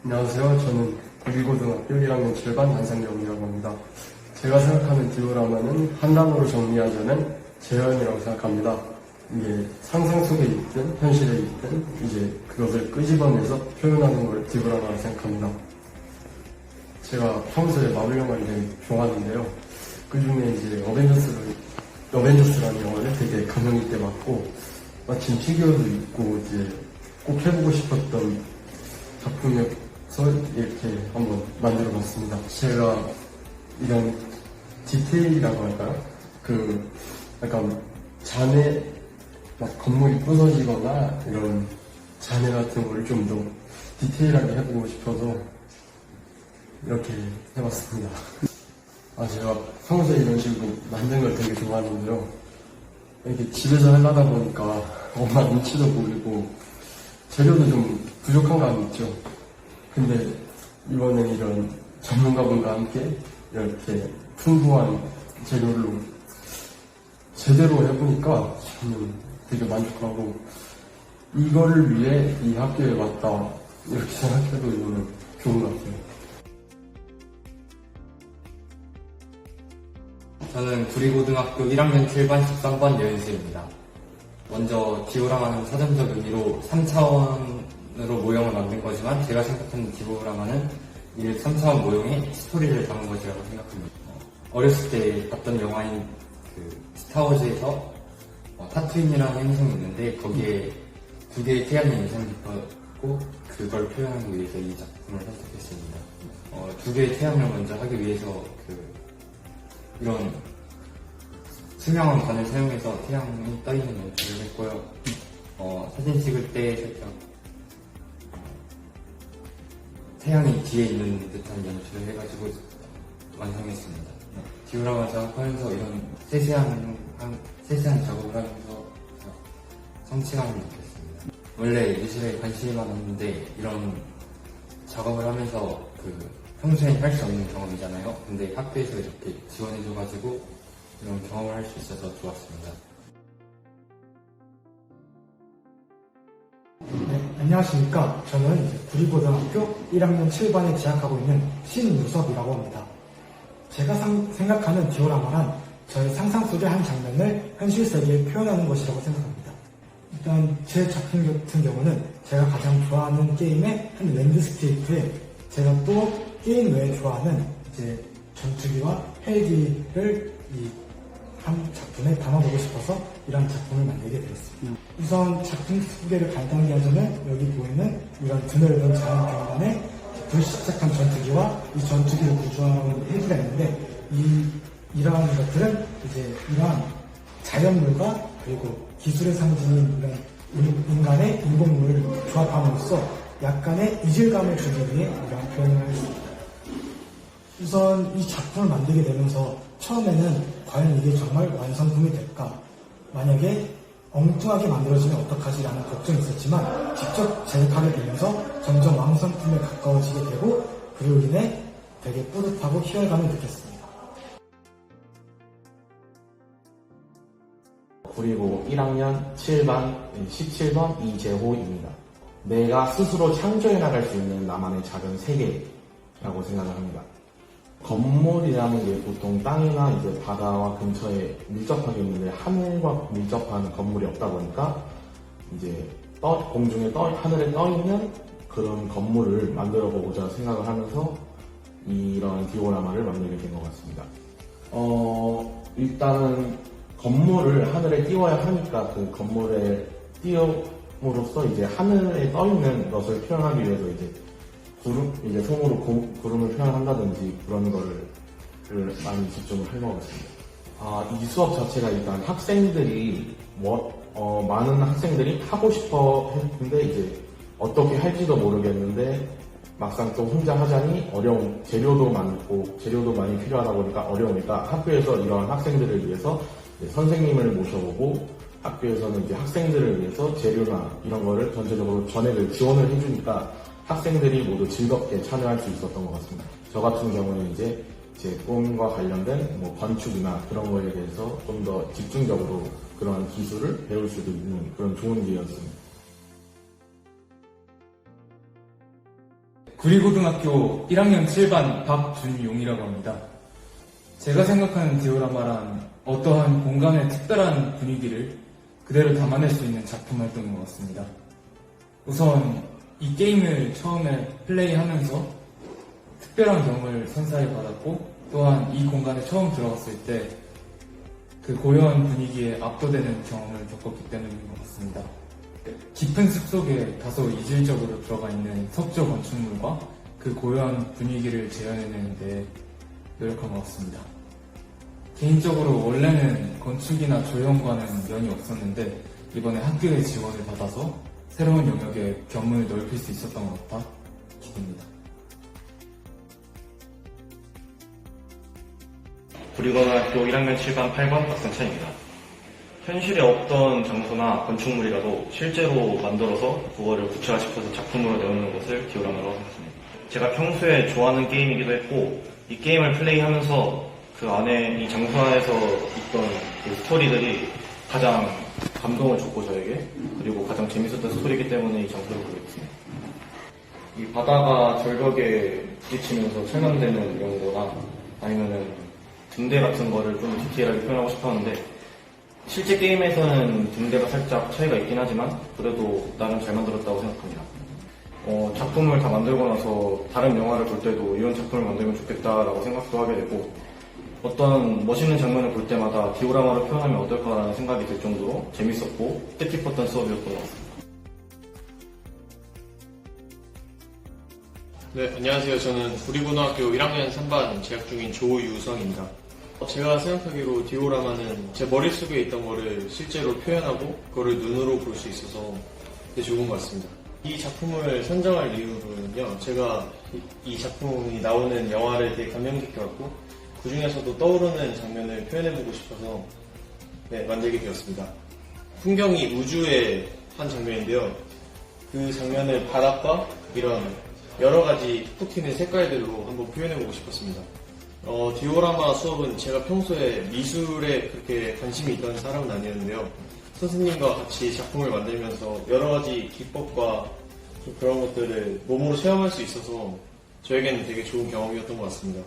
안녕하세요. 저는 구리고등학교 1학년 7반 안상경이라고 합니다. 제가 생각하는 디오라마는 한 단어로 정리하자면 재현이라고 생각합니다. 이게 상상 속에 있든 현실에 있든 이제 그것을 끄집어내서 표현하는 걸 디오라마라고 생각합니다. 제가 평소에 마블 영화를 되게 좋아하는데요. 그 중에 이제 어벤져스라는 영화를 되게 감명 있게 봤고, 마침 피규어도 있고 이제 꼭 해보고 싶었던 작품이어서 이렇게 한번 만들어 봤습니다. 제가 이런 디테일이라고 할까요? 약간 잔해, 막 건물이 부서지거나 이런 잔해 같은 걸 좀 더 디테일하게 해보고 싶어서 이렇게 해봤습니다. 제가 평소에 이런 식으로 만든 걸 되게 좋아하는데요. 이렇게 집에서 하려다 보니까 엄마 눈치도 보이고 재료도 좀 부족한 감이 있죠. 근데 이번에 이런 전문가분과 함께 이렇게 풍부한 재료로 제대로 해보니까 저는 되게 만족하고 이거를 위해 이 학교에 왔다 이렇게 생각해도 이거는 좋은 것 같아요. 저는 구리고등학교 1학년 7반 13번 여윤수입니다. 먼저 디오라마는 사전적 의미로 3차원으로 모형을 만든 거지만 제가 생각하는 디오라마는 이 3차원 모형의 스토리를 담은 것이라고 생각합니다. 어렸을 때 봤던 영화인 스타워즈에서 타투인이라는 행성이 있는데 거기에 두 개의 태양이 인상 깊었고 그걸 표현하기 위해서 이 작품을 선택했습니다. 두 개의 태양을 먼저 하기 위해서 이런 투명한 관을 사용해서 태양이 떠있는 연출을 했고요. 사진 찍을 때 살짝 태양이 뒤에 있는 듯한 연출을 해가지고 완성했습니다. 디오라마 작업하면서 이런 세세한 작업을 하면서 성취감을 느꼈습니다. 원래 미술에 관심이 많았는데 이런 작업을 하면서 평소엔 할 수 없는 경험이잖아요. 근데 학교에서 이렇게 지원해줘가지고 이런 경험을 할 수 있어서 좋았습니다. 네, 안녕하십니까. 저는 이제 구리고등학교 1학년 7반에 재학하고 있는 신유섭이라고 합니다. 제가 생각하는 디오라마란 저의 상상 속의 한 장면을 현실 세계에 표현하는 것이라고 생각합니다. 일단 제 작품 같은 경우는 제가 가장 좋아하는 게임의 한 랜드스케이프에 제가 또 게임 외에 좋아하는 이제 전투기와 헬기를 이 한 작품에 담아보고 싶어서 이런 작품을 만들게 되었습니다. 우선 작품 소개를 간단히 하자면 여기 보이는 이런 드넓은 자연 경관에 불시착한 전투기와 이 전투기를 구조하는 헬기가 있는데 이러한 것들은 이제 이러한 자연물과 그리고 기술의 상징인 이런 인간의 인공물을 조합함으로써 약간의 이질감을 주기 위해 이러한 표현을 했습니다. 우선 이 작품을 만들게 되면서 처음에는 과연 이게 정말 완성품이 될까? 만약에 엉뚱하게 만들어지면 어떡하지라는 걱정이 있었지만 직접 제작하게 되면서 점점 완성품에 가까워지게 되고 그로 인해 되게 뿌듯하고 희열감을 느꼈습니다. 그리고 1학년 7반 17번 이재호입니다. 내가 스스로 창조해 나갈 수 있는 나만의 작은 세계라고 생각을 합니다. 건물이라는 게 보통 땅이나 이제 바다와 근처에 밀접하게 있는데 하늘과 밀접한 건물이 없다 보니까 이제 하늘에 떠 있는 그런 건물을 만들어 보고자 생각을 하면서 이런 디오라마를 만들게 된 것 같습니다. 일단은 건물을 하늘에 띄워야 하니까 그 건물에 띄움으로써 이제 하늘에 떠 있는 것을 표현하기 위해서 이제 손으로 구름을 표현한다든지 그런 거를 많이 집중을 할 것 같습니다. 이 수업 자체가 일단 많은 학생들이 하고 싶어 했는데 이제 어떻게 할지도 모르겠는데 막상 또 혼자 하자니 재료도 많이 필요하다 보니까 어려우니까 학교에서 이런 학생들을 위해서 선생님을 모셔보고 학교에서는 이제 학생들을 위해서 재료나 이런 거를 전체적으로 전액을 지원을 해주니까 학생들이 모두 즐겁게 참여할 수 있었던 것 같습니다. 저 같은 경우는 이제 제 꿈과 관련된 건축이나 그런 거에 대해서 좀 더 집중적으로 그런 기술을 배울 수도 있는 그런 좋은 기회였습니다. 구리고등학교 1학년 7반 박준용이라고 합니다. 제가 생각하는 디오라마란 어떠한 공간의 특별한 분위기를 그대로 담아낼 수 있는 작품 활동인 것 같습니다. 우선 이 게임을 처음에 플레이하면서 특별한 경험을 선사해 받았고, 또한 이 공간에 처음 들어갔을 때 그 고요한 분위기에 압도되는 경험을 겪었기 때문인 것 같습니다. 깊은 숲속에 다소 이질적으로 들어가 있는 석조 건축물과 그 고요한 분위기를 재현해내는 데 노력한 것 같습니다. 개인적으로 원래는 건축이나 조형과는 연이 없었는데 이번에 학교의 지원을 받아서 새로운 영역에 견문을 넓힐 수 있었던 것 같아 기쁩니다. 구리고등학교 1학년 7반 8번 박승찬입니다. 현실에 없던 장소나 건축물이라도 실제로 만들어서 그거를 구체화 시켜서 작품으로 내놓는 것을 디오라마라고 생각합니다. 제가 평소에 좋아하는 게임이기도 했고, 이 게임을 플레이하면서 그 안에 이 장소 안에서 있던 그 스토리들이 가장 감동을 줬고 저에게, 그리고 가장 재밌었던 스토리이기 때문에 이 장소를 고르겠습니다. 이 바다가 절벽에 부딪히면서 체감되는 이런 거나 아니면은 등대 같은 거를 좀 디테일하게 표현하고 싶었는데, 실제 게임에서는 등대가 살짝 차이가 있긴 하지만 그래도 나름 잘 만들었다고 생각합니다. 작품을 다 만들고 나서 다른 영화를 볼 때도 이런 작품을 만들면 좋겠다라고 생각도 하게 되고, 어떤 멋있는 장면을 볼 때마다 디오라마로 표현하면 어떨까라는 생각이 들 정도로 재밌었고 뜻깊었던 수업이었던 것 같습니다. 네, 안녕하세요. 저는 구리고등학교 1학년 3반 재학 중인 조유성입니다. 제가 생각하기로 디오라마는 제 머릿속에 있던 거를 실제로 표현하고 그거를 눈으로 볼 수 있어서 되게 좋은 것 같습니다. 이 작품을 선정할 이유는요, 제가 이 작품이 나오는 영화를 되게 감명 깊게봤고 그 중에서도 떠오르는 장면을 표현해보고 싶어서 만들게 되었습니다. 풍경이 우주의 한 장면인데요, 그 장면을 바닷가 이런 여러 가지 톡 튀는 색깔들로 한번 표현해보고 싶었습니다. 디오라마 수업은 제가 평소에 미술에 그렇게 관심이 있던 사람은 아니었는데요. 선생님과 같이 작품을 만들면서 여러 가지 기법과 그런 것들을 몸으로 체험할 수 있어서 저에게는 되게 좋은 경험이었던 것 같습니다.